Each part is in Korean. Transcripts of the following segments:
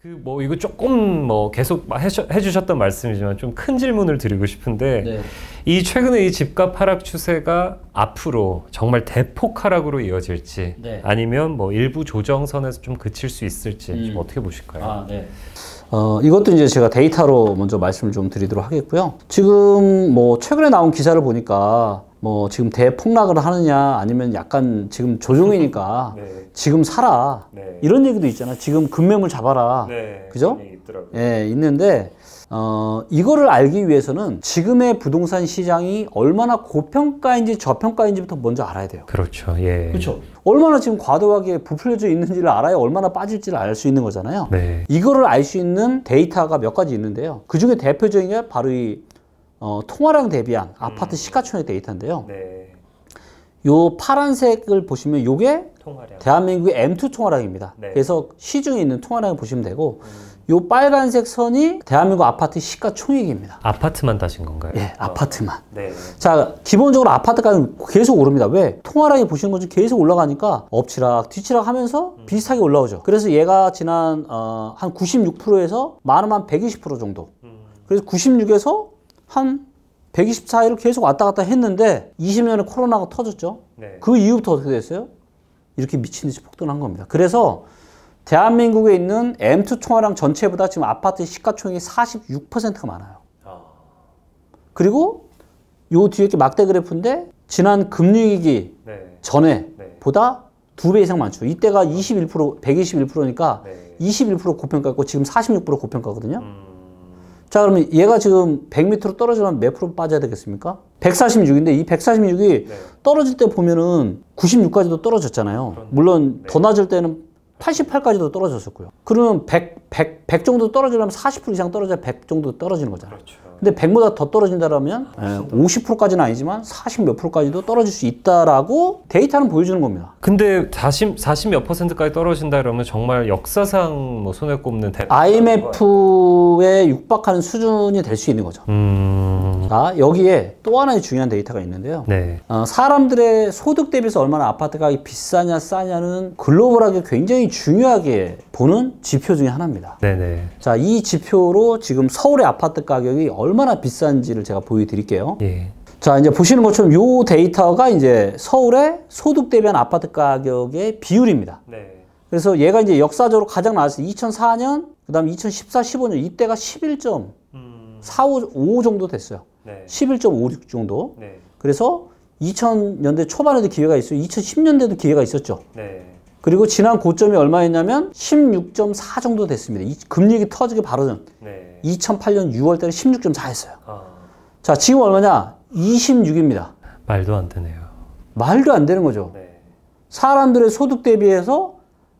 뭐 이거 조금 뭐 계속 해주셨던 말씀이지만 좀 큰 질문을 드리고 싶은데 네. 이 최근에 이 집값 하락 추세가 앞으로 정말 대폭 하락으로 이어질지 네. 아니면 뭐 일부 조정선에서 좀 그칠 수 있을지 좀 어떻게 보실까요? 네. 이것도 이제 제가 데이터로 먼저 말씀을 좀 드리도록 하겠고요. 지금 뭐 최근에 나온 기사를 보니까 뭐 지금 대폭락을 하느냐 아니면 약간 지금 조정이니까 네. 지금 사라 네. 이런 얘기도 있잖아요. 지금 금매물 잡아라. 네, 그죠? 있더라고요. 예, 있는데 이거를 알기 위해서는 지금의 부동산 시장이 얼마나 고평가인지 저평가인지부터 먼저 알아야 돼요. 그렇죠. 예. 그렇죠. 얼마나 지금 과도하게 부풀려져 있는지를 알아야 얼마나 빠질지를 알 수 있는 거잖아요. 네. 이거를 알 수 있는 데이터가 몇 가지 있는데요. 그 중에 대표적인 게 바로 이 통화량 대비한 아파트 시가총액 데이터인데요. 네. 요 파란색을 보시면 요게 통화량. 대한민국의 M2 통화량입니다. 네. 그래서 시중에 있는 통화량을 보시면 되고 요 빨간색 선이 대한민국 아파트 시가총액입니다. 아파트만 따신 건가요? 예, 아파트만. 네. 자, 기본적으로 아파트 가격은 계속 오릅니다. 왜? 통화량이 보시는 것처럼 계속 올라가니까 엎치락 뒤치락 하면서 비슷하게 올라오죠. 그래서 얘가 지난 한 96%에서 많으면 한 120% 정도. 그래서 96에서 한 120 사이를 계속 왔다 갔다 했는데 20년에 코로나가 터졌죠. 네. 그 이후부터 어떻게 됐어요? 이렇게 미친 듯이 폭등한 겁니다. 그래서 대한민국에 있는 M2 총화량 전체보다 지금 아파트 시가총액이 46%가 많아요. 그리고 요 뒤에 이렇게 막대 그래프인데 지난 금융위기 네. 전에 네. 보다 2배 이상 많죠. 이때가 21%, 121%니까 네. 21% 고평가였고 지금 46% 고평가거든요. 자, 그러면 얘가 지금 100m로 떨어지면 몇 프로 빠져야 되겠습니까? 146인데 이 146이 네. 떨어질 때 보면은 96까지도 떨어졌잖아요. 물론 네. 더 낮을 때는 88까지도 떨어졌었고요. 그러면 100 정도 떨어지려면 40% 이상 떨어져야 100 정도 떨어지는 거잖아요. 그렇죠. 근데 100보다 더 떨어진다라면 50%까지는 아니지만 40 몇 프로까지도 떨어질 수 있다라고 데이터는 보여주는 겁니다. 근데 40 몇 %까지 떨어진다 그러면 정말 역사상 뭐 손에 꼽는 IMF에 육박하는 수준이 될 수 있는 거죠. 자, 여기에 또 하나의 중요한 데이터가 있는데요. 네. 사람들의 소득 대비해서 얼마나 아파트 가격이 비싸냐 싸냐는 글로벌하게 굉장히 중요하게 보는 지표 중에 하나입니다. 네네. 자, 이 지표로 지금 서울의 아파트 가격이 얼마나 비싼지를 제가 보여드릴게요. 예. 자, 이제 보시는 것처럼 요 데이터가 이제 서울의 소득 대비한 아파트 가격의 비율입니다. 네. 그래서 얘가 이제 역사적으로 가장 나왔어요. 2004년, 그 다음 2014, 15년, 이때가 11.45 정도 됐어요. 네. 11.56 정도. 네. 그래서 2000년대 초반에도 기회가 있어요. 2010년대도 기회가 있었죠. 네. 그리고 지난 고점이 얼마였냐면 16.4 정도 됐습니다. 이 금리기 터지기 바로 전. 네. 2008년 6월 달에 16.4였어요. 아, 자, 지금 얼마냐? 26입니다. 말도 안 되네요. 말도 안 되는 거죠. 네. 사람들의 소득 대비해서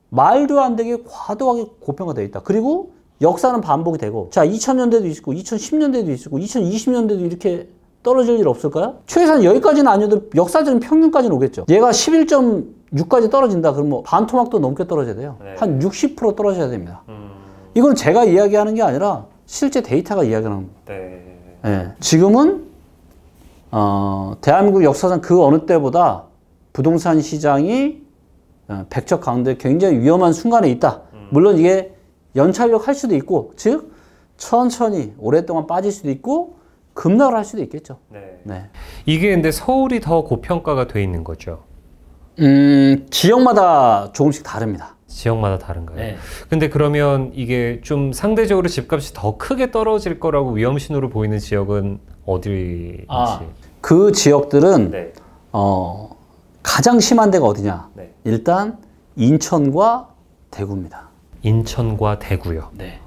말도 안 되게 과도하게 고평가되어 있다. 그리고 역사는 반복이 되고, 자, 2000년대도 있고, 2010년대도 있고, 2020년대도 이렇게 떨어질 일 없을까요? 최소한 여기까지는 아니어도 역사적인 평균까지는 오겠죠. 얘가 11.6까지 떨어진다. 그러면 뭐 반토막도 넘게 떨어져야 돼요. 네. 한 60% 떨어져야 됩니다. 이건 제가 이야기하는 게 아니라 실제 데이터가 이야기하는 겁니다. 네. 예. 지금은 대한민국 역사상 그 어느 때보다 부동산 시장이 백척 가운데 굉장히 위험한 순간에 있다. 물론 이게 연착륙 할 수도 있고, 즉 천천히 오랫동안 빠질 수도 있고 급락을 할 수도 있겠죠. 네. 네. 이게 근데 서울이 더 고평가가 돼 있는 거죠. 지역마다 조금씩 다릅니다. 지역마다 다른가요? 네. 근데 그러면 이게 좀 상대적으로 집값이 더 크게 떨어질 거라고 위험신호로 보이는 지역은 어디인지? 그 지역들은 네. 가장 심한 데가 어디냐? 네. 일단 인천과 대구입니다. 인천과 대구요. 네.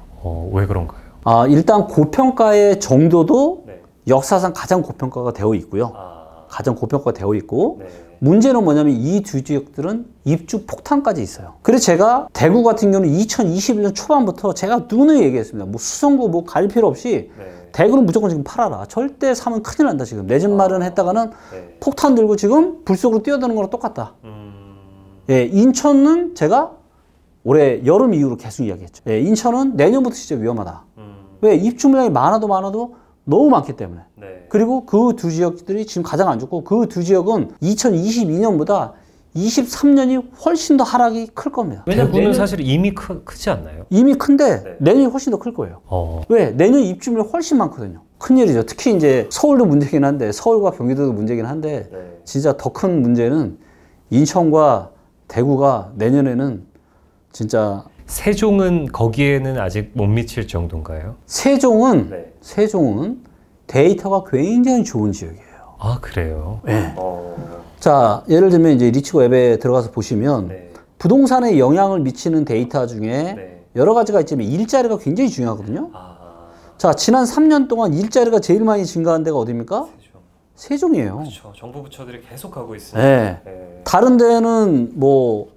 왜 그런가요? 일단 고평가의 정도도 네. 역사상 가장 고평가가 되어 있고요. 가장 고평가가 되어 있고, 네. 문제는 뭐냐면 이 두 지역들은 입주 폭탄까지 있어요. 그래서 제가 대구 같은 경우는 2021년 초반부터 제가 누누이 얘기했습니다. 뭐 수성구 뭐 갈 필요 없이 네. 대구는 무조건 지금 팔아라. 절대 사면 큰일 난다 지금. 내 집 마련했다가는 네. 폭탄 들고 지금 불 속으로 뛰어드는 거랑 똑같다. 예, 인천은 제가 올해 여름 이후로 계속 이야기했죠. 예, 인천은 내년부터 진짜 위험하다. 왜? 입주 물량이 많아도 너무 많기 때문에. 네. 그리고 그 두 지역들이 지금 가장 안 좋고, 그 두 지역은 2022년보다 23년이 훨씬 더 하락이 클 겁니다. 대구는 사실 이미 크지 않나요? 이미 큰데 네. 내년이 훨씬 더 클 거예요. 왜? 내년 입주민이 훨씬 많거든요. 큰일이죠. 특히 이제 서울도 문제긴 한데 서울과 경기도도 문제긴 한데 네. 진짜 더 큰 문제는 인천과 대구가 내년에는 진짜 세종은 거기에는 아직 못 미칠 정도인가요? 세종은 네. 세종은 데이터가 굉장히 좋은 지역이에요. 아 그래요? 네. 자, 예를 들면 이제 리치고 앱에 들어가서 보시면 네. 부동산에 영향을 미치는 데이터 중에 네. 여러 가지가 있지만 일자리가 굉장히 중요하거든요. 아 자, 지난 3년 동안 일자리가 제일 많이 증가한 데가 어디입니까? 세종. 세종이에요. 그렇죠. 정부 부처들이 계속 하고 있어요. 네. 네. 다른 데는 뭐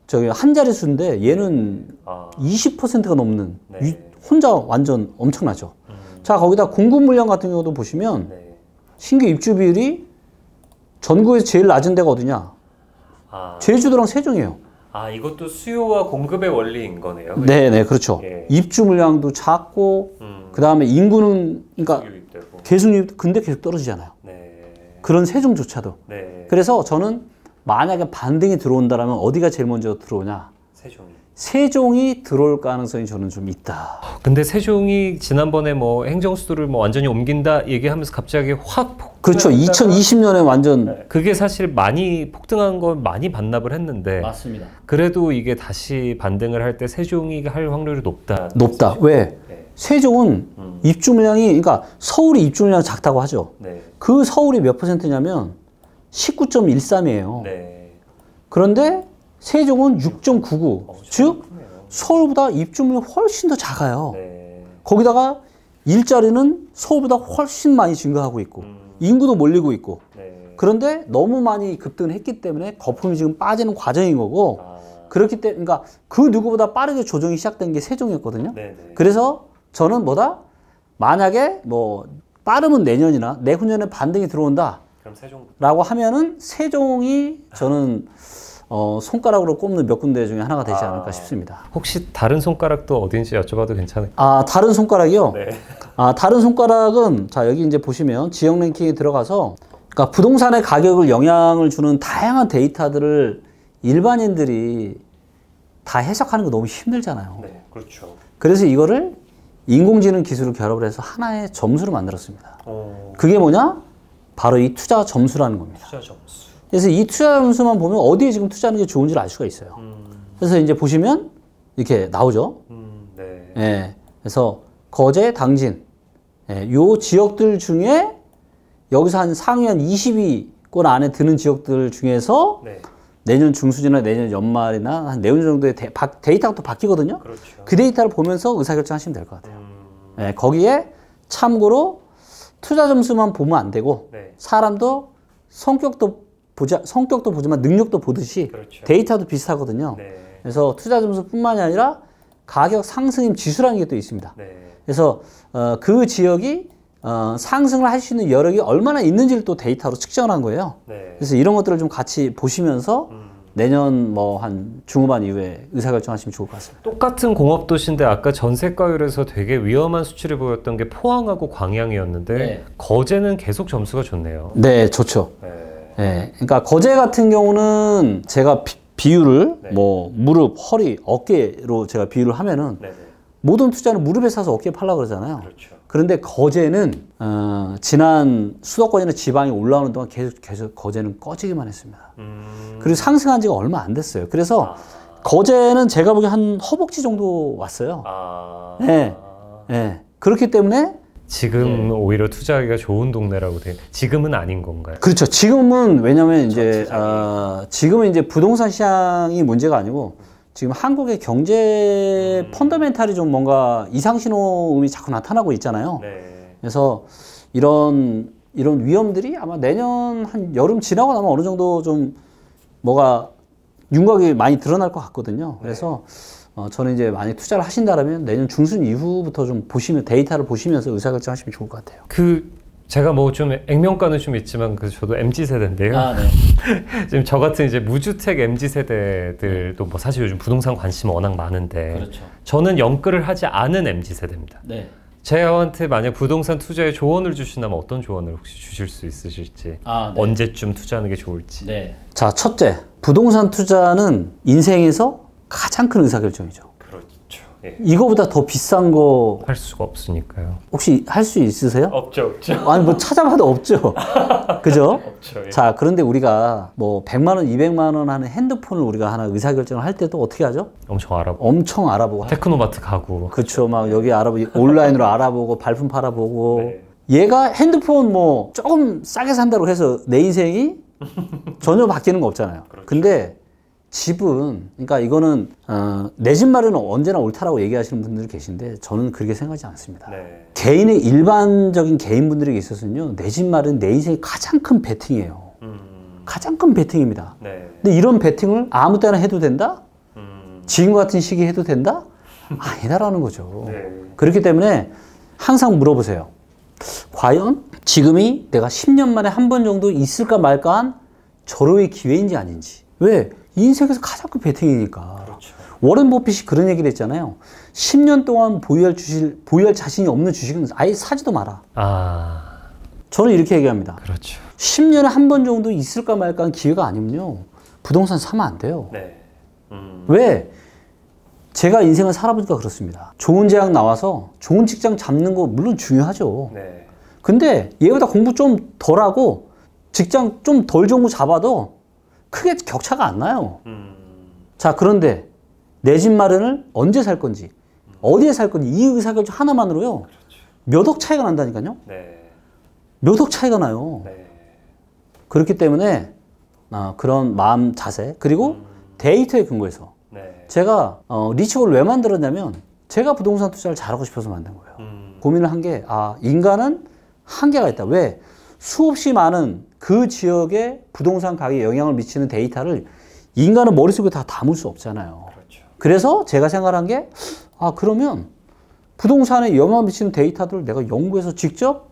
저기 한 자릿수인데 얘는 아 20%가 넘는 네. 혼자 완전 엄청나죠. 자, 거기다 공급 물량 같은 경우도 보시면 네. 신규 입주 비율이 전국에서 제일 낮은 데가 어디냐? 아, 제주도랑 세종이에요. 아 이것도 수요와 공급의 원리인 거네요. 네, 네, 그렇죠. 예. 입주 물량도 작고, 그 다음에 인구는, 그러니까 유입되고. 계속 유입, 근데 계속 떨어지잖아요. 네. 그런 세종조차도. 네. 그래서 저는 만약에 반등이 들어온다라면 어디가 제일 먼저 들어오냐? 세종이. 세종이 들어올 가능성이 저는 좀 있다. 근데 세종이 지난번에 뭐 행정수도를 뭐 완전히 옮긴다 얘기하면서 갑자기 확 그렇죠. 폭등했다가 2020년에 완전. 그게 사실 많이 폭등한 건 많이 반납을 했는데 맞습니다. 그래도 이게 다시 반등을 할 때 세종이 할 확률이 높다. 높다. 왜? 네. 세종은 입주 물량이, 그러니까 서울이 입주 물량이 작다고 하죠. 네. 그 서울이 몇 퍼센트냐면 19.13이에요. 네. 그런데 세종은 6.99. 즉, 크네요. 서울보다 입주 물량이 훨씬 더 작아요. 네. 거기다가 일자리는 서울보다 훨씬 많이 증가하고 있고, 인구도 몰리고 있고. 네. 그런데 너무 많이 급등을 했기 때문에 거품이 지금 빠지는 과정인 거고, 아. 그렇기 때문에, 그러니까 그 누구보다 빠르게 조정이 시작된 게 세종이었거든요. 네. 네. 그래서 저는 뭐다? 만약에 뭐, 빠르면 내년이나 내후년에 반등이 들어온다. 그럼 세종. 라고 하면은 세종이 저는 손가락으로 꼽는 몇 군데 중에 하나가 되지 않을까 싶습니다. 혹시 다른 손가락도 어딘지 여쭤봐도 괜찮을까요? 아, 다른 손가락이요? 네. 아, 다른 손가락은, 자, 여기 이제 보시면 지역 랭킹에 들어가서, 그러니까 부동산의 가격을 영향을 주는 다양한 데이터들을 일반인들이 다 해석하는 거 너무 힘들잖아요. 네. 그렇죠. 그래서 이거를 인공지능 기술을 결합을 해서 하나의 점수를 만들었습니다. 어. 그게 뭐냐? 바로 이 투자 점수라는 겁니다. 투자 점수. 그래서 이 투자 점수만 보면 어디에 지금 투자하는 게 좋은지를 알 수가 있어요. 그래서 이제 보시면 이렇게 나오죠. 네. 예. 그래서 거제, 당진, 예, 요 지역들 중에 여기서 한 상위 한 20위권 안에 드는 지역들 중에서 네. 내년 중순이나 내년 연말이나 한 내년 정도의 데이터가 또 바뀌거든요. 그렇죠. 그 데이터를 보면서 의사결정하시면 될 것 같아요. 예, 거기에 참고로 투자 점수만 보면 안 되고 네. 사람도 성격도 보지만 능력도 보듯이 그렇죠. 데이터도 비슷하거든요. 네. 그래서 투자 점수뿐만이 아니라 가격 상승임 지수라는 게 또 있습니다. 네. 그래서 그 지역이 상승을 할 수 있는 여력이 얼마나 있는지를 또 데이터로 측정을 한 거예요. 네. 그래서 이런 것들을 좀 같이 보시면서 내년 뭐 한 중후반 이후에 의사결정하시면 좋을 것 같습니다. 똑같은 공업도시인데 아까 전세가율에서 되게 위험한 수치를 보였던 게 포항하고 광양이었는데 네. 거제는 계속 점수가 좋네요. 네, 좋죠. 네. 네, 그러니까 거제 같은 경우는 제가 비율을 네. 뭐 무릎, 허리, 어깨로 제가 비율을 하면은 네네. 모든 투자는 무릎에 사서 어깨에 팔라 그러잖아요. 그렇죠. 그런데 거제는 지난 수도권이나 지방이 올라오는 동안 계속 거제는 꺼지기만 했습니다. 그리고 상승한 지가 얼마 안 됐어요. 그래서 거제는 제가 보기에 한 허벅지 정도 왔어요. 네. 네. 그렇기 때문에 지금 오히려 투자하기가 좋은 동네라고 돼. 지금은 아닌 건가요? 그렇죠. 지금은 왜냐면 이제 지금은 이제 부동산 시장이 문제가 아니고 지금 한국의 경제 펀더멘탈이 좀 뭔가 이상 신호음이 자꾸 나타나고 있잖아요. 네. 그래서 이런 위험들이 아마 내년 한 여름 지나고 나면 어느 정도 좀 뭐가 윤곽이 많이 드러날 것 같거든요. 그래서 저는 이제 많이 투자를 하신다면 내년 중순 이후부터 좀 보시면 데이터를 보시면서 의사결정하시면 좋을 것 같아요. 제가 뭐 좀 액면가는 좀 있지만 저도 MZ 세대인데요. 네. 지금 저 같은 이제 무주택 MZ 세대들도 뭐 사실 요즘 부동산 관심 워낙 많은데 그렇죠. 저는 연끌을 하지 않은 MZ 세대입니다. 네. 저한테 만약 부동산 투자에 조언을 주신다면 어떤 조언을 혹시 주실 수 있으실지, 네. 언제쯤 투자하는 게 좋을지. 네. 자, 첫째, 부동산 투자는 인생에서 가장 큰 의사결정이죠. 그렇죠. 예. 이거보다 더 비싼 거 할 수가 없으니까요. 혹시 할 수 있으세요? 없죠. 아니 뭐 찾아봐도 없죠. 그죠? 없죠. 예. 자, 그런데 우리가 뭐 100만 원, 200만 원 하는 핸드폰을 우리가 하나 의사결정을 할 때도 어떻게 하죠? 엄청 알아보고. 테크노마트 가고. 그렇죠. 막 여기 알아보고 온라인으로 알아보고 발품 팔아보고. 네. 얘가 핸드폰 뭐 조금 싸게 산다고 해서 내 인생이 전혀 바뀌는 거 없잖아요. 그렇죠. 근데 집은, 그러니까 이거는 내 집 마련은 언제나 옳다라고 얘기하시는 분들이 계신데 저는 그렇게 생각하지 않습니다. 네. 개인의 일반적인 개인분들에게 있어서는요, 내 집 마련 내 인생의 가장 큰 베팅이에요. 가장 큰 베팅입니다. 네. 근데 이런 베팅을 아무 때나 해도 된다? 지금 같은 시기에 해도 된다? 아니다라는 거죠. 네. 그렇기 때문에 항상 물어보세요. 과연 지금이 내가 10년 만에 한 번 정도 있을까 말까한 절호의 기회인지 아닌지. 왜? 인생에서 가장 큰 베팅이니까. 그렇죠. 워렌 버핏이 그런 얘기를 했잖아요. 10년 동안 보유할 자신이 없는 주식은 아예 사지도 마라. 저는 이렇게 얘기합니다. 그렇죠. 10년에 한 번 정도 있을까 말까한 기회가 아니면요, 부동산 사면 안 돼요. 네. 왜? 제가 인생을 살아보니까 그렇습니다. 좋은 대학 나와서 좋은 직장 잡는 거 물론 중요하죠. 네. 근데 얘보다 공부 좀 덜하고 직장 좀 덜 좋은 거 잡아도 크게 격차가 안 나요. 자, 그런데 내 집 마련을 언제 살 건지, 어디에 살 건지 이 의사결정 하나만으로요, 그렇죠. 몇 억 차이가 난다니까요. 네. 몇 억 차이가 나요. 네. 그렇기 때문에 그런 마음 자세, 그리고 데이터에 근거해서 네. 제가 리치골을 왜 만들었냐면 제가 부동산 투자를 잘하고 싶어서 만든 거예요. 고민을 한 게, 인간은 한계가 있다. 왜? 수없이 많은 그 지역의 부동산 가격에 영향을 미치는 데이터를 인간은 머릿속에 다 담을 수 없잖아요. 그렇죠. 그래서 제가 생각한 게, 그러면 부동산에 영향을 미치는 데이터들을 내가 연구해서 직접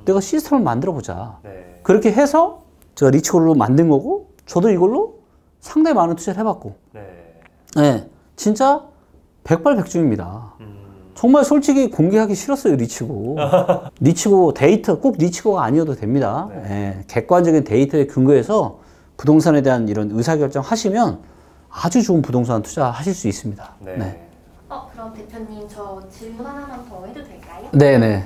내가 시스템을 만들어 보자. 네. 그렇게 해서 제가 리치골로 만든 거고, 저도 이걸로 상당히 많은 투자를 해봤고, 네, 진짜 백발백중입니다. 정말 솔직히 공개하기 싫었어요, 리치고. 리치고 데이터, 꼭 리치고가 아니어도 됩니다. 네. 네, 객관적인 데이터에 근거해서 부동산에 대한 이런 의사결정 하시면 아주 좋은 부동산 투자 하실 수 있습니다. 네. 네. 그럼 대표님, 저 질문 하나만 더 해도 될까요? 네네.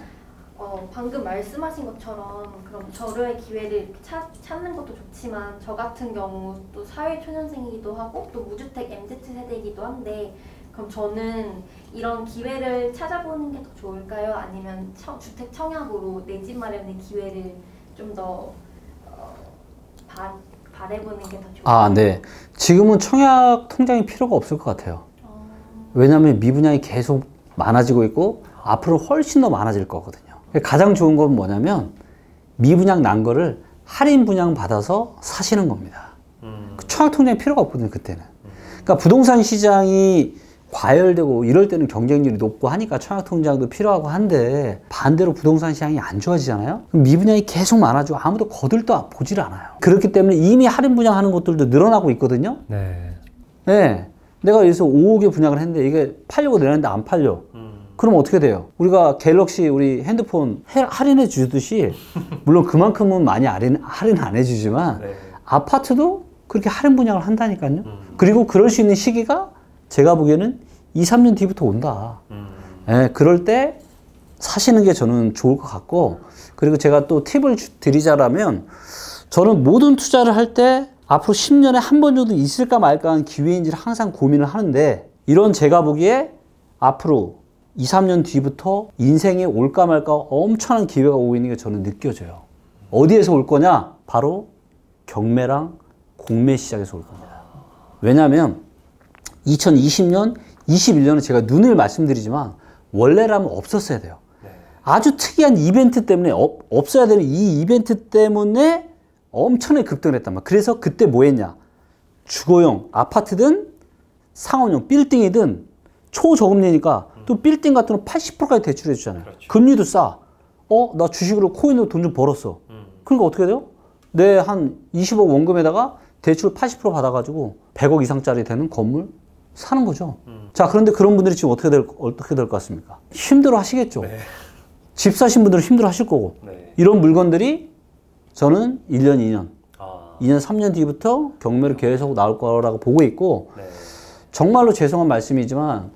방금 말씀하신 것처럼 그럼 절호의 기회를 이렇게 찾는 것도 좋지만 저 같은 경우 또 사회초년생이기도 하고 또 무주택 MZ세대이기도 한데, 그럼 저는 이런 기회를 찾아보는 게 더 좋을까요? 아니면 주택 청약으로 내 집 마련의 기회를 좀 더 바라보는 게 더 좋을까요? 네. 지금은 청약 통장이 필요가 없을 것 같아요. 왜냐하면 미분양이 계속 많아지고 있고 앞으로 훨씬 더 많아질 거거든요. 가장 좋은 건 뭐냐면 미분양 난 거를 할인 분양 받아서 사시는 겁니다. 청약 통장이 필요가 없거든요, 그때는. 그러니까 부동산 시장이 과열되고 이럴 때는 경쟁률이 높고 하니까 청약 통장도 필요하고 한데, 반대로 부동산 시장이 안 좋아지잖아요. 그럼 미분양이 계속 많아지고 아무도 거들떠 보질 않아요. 그렇기 때문에 이미 할인 분양하는 것들도 늘어나고 있거든요. 네. 네. 내가 여기서 5억에 분양을 했는데 이게 팔려고 내놨는데 안 팔려. 그럼 어떻게 돼요? 우리가 갤럭시 우리 핸드폰 할인해 주듯이, 물론 그만큼은 많이 할인 안 해주지만, 네. 아파트도 그렇게 할인 분양을 한다니까요. 그리고 그럴 수 있는 시기가 제가 보기에는 2, 3년 뒤부터 온다. 네, 그럴 때 사시는 게 저는 좋을 것 같고, 그리고 제가 또 팁을 드리자라면, 저는 모든 투자를 할 때 앞으로 10년에 한 번 정도 있을까 말까 하는 기회인지를 항상 고민을 하는데, 이런 제가 보기에 앞으로 2, 3년 뒤부터 인생에 올까 말까 엄청난 기회가 오고 있는 게 저는 느껴져요. 어디에서 올 거냐? 바로 경매랑 공매 시장에서 올 겁니다. 왜냐하면 2020년, 21년은 제가 눈을 말씀드리지만 원래라면 없었어야 돼요. 아주 특이한 이벤트 때문에 없어야 되는 이 이벤트 때문에 엄청나게 급등을 했단 말이에요. 그래서 그때 뭐 했냐? 주거용 아파트든 상업용 빌딩이든 초저금리니까 또 빌딩 같은 거 80%까지 대출해 주잖아요. 그렇죠. 금리도 싸. 나 주식으로 코인으로 돈 좀 벌었어. 그러니까 어떻게 돼요? 내 한 20억 원금에다가 대출 80% 받아가지고 100억 이상짜리 되는 건물 사는 거죠. 자, 그런데 그런 분들이 지금 어떻게 될 것 같습니까? 힘들어 하시겠죠. 네. 집 사신 분들은 힘들어 하실 거고 네. 이런 물건들이 저는 1년, 2년, 아. 2년, 3년 뒤부터 경매로 계속 나올 거라고 보고 있고 네. 정말로 죄송한 말씀이지만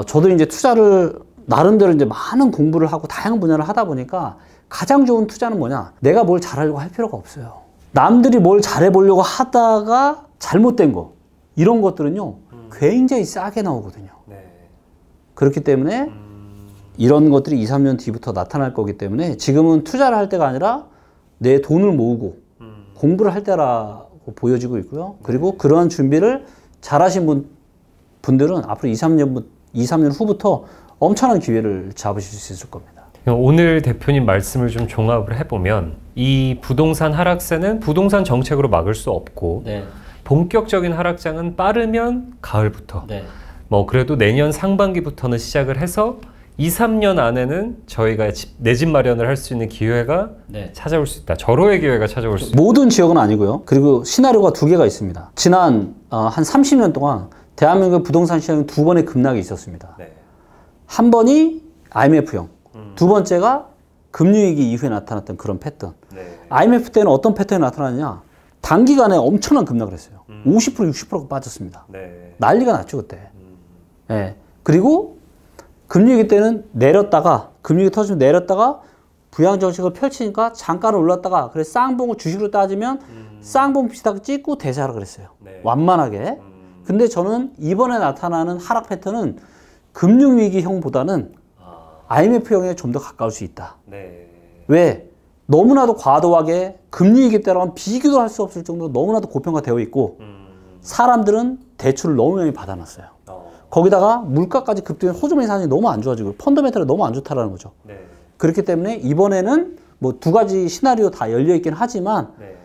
저도 이제 투자를 나름대로 이제 많은 공부를 하고 다양한 분야를 하다 보니까 가장 좋은 투자는 뭐냐? 내가 뭘 잘하려고 할 필요가 없어요. 남들이 뭘 잘해보려고 하다가 잘못된 거 이런 것들은요 굉장히 싸게 나오거든요. 네. 그렇기 때문에 이런 것들이 2, 3년 뒤부터 나타날 거기 때문에 지금은 투자를 할 때가 아니라 내 돈을 모으고 공부를 할 때라고 보여지고 있고요. 그리고 그러한 준비를 잘 하신 분들은 앞으로 2, 3년 후부터 엄청난 기회를 잡으실 수 있을 겁니다. 오늘 대표님 말씀을 좀 종합을 해보면 이 부동산 하락세는 부동산 정책으로 막을 수 없고 네. 본격적인 하락장은 빠르면 가을부터 네. 뭐 그래도 내년 상반기부터는 시작을 해서 2, 3년 안에는 저희가 내 집 마련을 할 수 있는 기회가 네. 찾아올 수 있다. 절호의 기회가 찾아올 수 있다. 모든 지역은 아니고요. 그리고 시나리오가 두 개가 있습니다. 지난 한 30년 동안 대한민국 부동산 시장에 두 번의 급락이 있었습니다. 네. 한 번이 IMF형, 두 번째가 금융위기 이후에 나타났던 그런 패턴. 네. IMF 때는 어떤 패턴이 나타나느냐? 단기간에 엄청난 급락을 했어요. 50%, 60%가 빠졌습니다. 네. 난리가 났죠, 그때. 예. 그리고 금융위기 때는 내렸다가, 금융위기 터지면 내렸다가 부양정책을 펼치니까 장가를 올랐다가, 그래서 쌍봉을 주식으로 따지면 쌍봉 비슷하게 찍고 대세하라 그랬어요. 네. 완만하게. 근데 저는 이번에 나타나는 하락 패턴은 금융위기형보다는 IMF형에 좀 더 가까울 수 있다. 네. 왜? 너무나도 과도하게 금리위기 때랑 비교도 할 수 없을 정도로 너무나도 고평가되어 있고 사람들은 대출을 너무 많이 받아놨어요. 거기다가 물가까지 급등해 호주머니 사정이 너무 안 좋아지고 펀더멘탈이 너무 안 좋다라는 거죠. 네. 그렇기 때문에 이번에는 뭐 두 가지 시나리오 다 열려 있긴 하지만 네.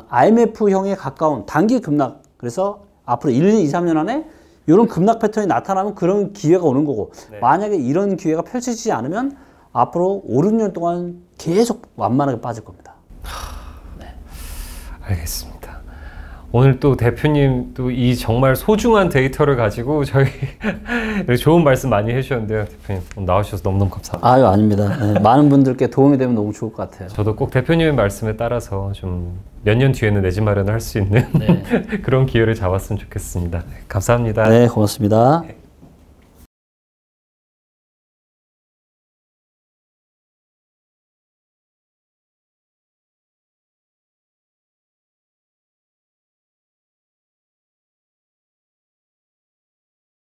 IMF형에 가까운 단기 급락, 그래서 앞으로 1, 2, 3년 안에 이런 급락 패턴이 나타나면 그런 기회가 오는 거고 네. 만약에 이런 기회가 펼쳐지지 않으면 앞으로 5, 6년 동안 계속 완만하게 빠질 겁니다. 알겠습니다. 오늘 또 대표님 또 이 정말 소중한 데이터를 가지고 저희 좋은 말씀 많이 해주셨는데요. 대표님 오늘 나와주셔서 너무너무 감사합니다. 아유, 아닙니다. 네, 많은 분들께 도움이 되면 너무 좋을 것 같아요. 저도 꼭 대표님의 말씀에 따라서 좀 몇 년 뒤에는 내 집 마련을 할 수 있는 네. 그런 기회를 잡았으면 좋겠습니다. 네, 감사합니다. 네, 고맙습니다. 네.